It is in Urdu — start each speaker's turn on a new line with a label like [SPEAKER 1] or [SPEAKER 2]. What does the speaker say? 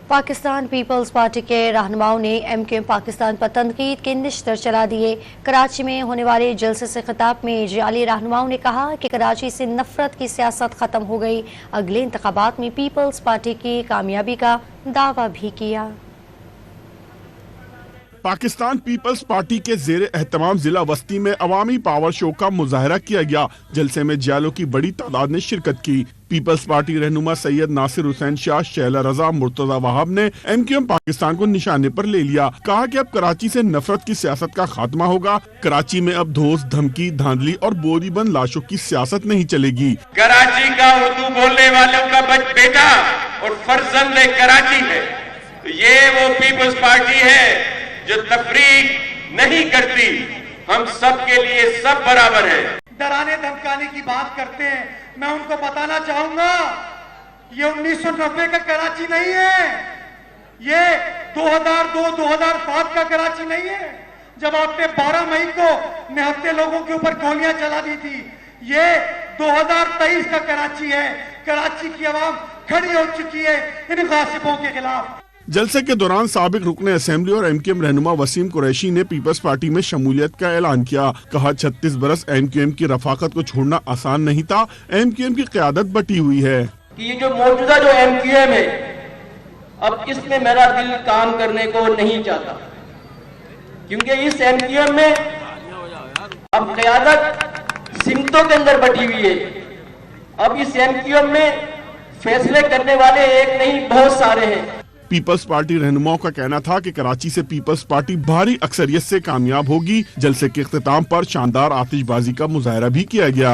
[SPEAKER 1] پاکستان پیپلز پارٹی کے رہنماؤں نے ایم کیو ایم پاکستان پر تنقید کے نشتر چلا دیے۔ کراچی میں ہونے والے جلسے سے خطاب میں جعلی رہنماؤں نے کہا کہ کراچی سے نفرت کی سیاست ختم ہو گئی۔ اگلے انتخابات میں پیپلز پارٹی کی کامیابی کا دعویٰ بھی کیا۔
[SPEAKER 2] پاکستان پیپلز پارٹی کے زیر اہتمام ضلع وسطی میں عوامی پاور شو کا مظاہرہ کیا گیا۔ جلسے میں جالوں کی بڑی تعداد نے شرکت کی۔ پیپلز پارٹی رہنما سید ناصر حسین شاہ، شیلا رضا، مرتضی وہاب نے ایم کیو ایم پاکستان کو نشانے پر لے لیا۔ کہا کہ اب کراچی سے نفرت کی سیاست کا خاتمہ ہوگا۔ کراچی میں اب دھوس، دھمکی، دھاندلی اور بوری بند لاشوں کی سیاست نہیں چلے گی۔
[SPEAKER 3] کراچی کا اردو بولنے والوں کا بیٹا اور فرزند کراچی ہے، یہ وہ پیپلز پارٹی ہے جو تفریق نہیں کرتی۔ ہم سب کے لیے سب برابر ہیں۔
[SPEAKER 4] ڈرانے دھمکانے کی بات کرتے ہیں، میں ان کو بتانا چاہوں گا یہ 1990 کا کراچی نہیں ہے، یہ 2002-2007 کا کراچی نہیں ہے جب آپ نے 12 مئی کو نہتے لوگوں کے اوپر گولیاں چلا دی تھی۔ یہ 2023 کا کراچی ہے۔ کراچی کی عوام کھڑی ہو چکی ہے ان غاصبوں کے خلاف۔
[SPEAKER 2] جلسے کے دوران سابق رکن اسمبلی اور ایم کیو ایم رہنما وسیم قریشی نے پیپلز پارٹی میں شمولیت کا اعلان کیا۔ کہا 36 برس ایم کیو ایم کی رفاقت کو چھوڑنا آسان نہیں تھا۔ ایم کیو ایم کی قیادت بٹی ہوئی ہے۔
[SPEAKER 5] یہ جو موجودہ جو ایم کیو ایم ہے، اب اس میں میرا دل کام کرنے کو نہیں چاہتا، کیونکہ اس ایم کیو ایم میں اب قیادت سمتوں کے اندر بٹی ہوئی ہے۔ اب اس ایم کیو ایم میں فیصلے کرنے والے ایک نہیں بہت سارے ہیں۔
[SPEAKER 2] پیپلز پارٹی رہنماؤں کا کہنا تھا کہ کراچی سے پیپلز پارٹی بھاری اکثریت سے کامیاب ہوگی۔ جلسے کے اختتام پر شاندار آتش بازی کا مظاہرہ بھی کیا گیا۔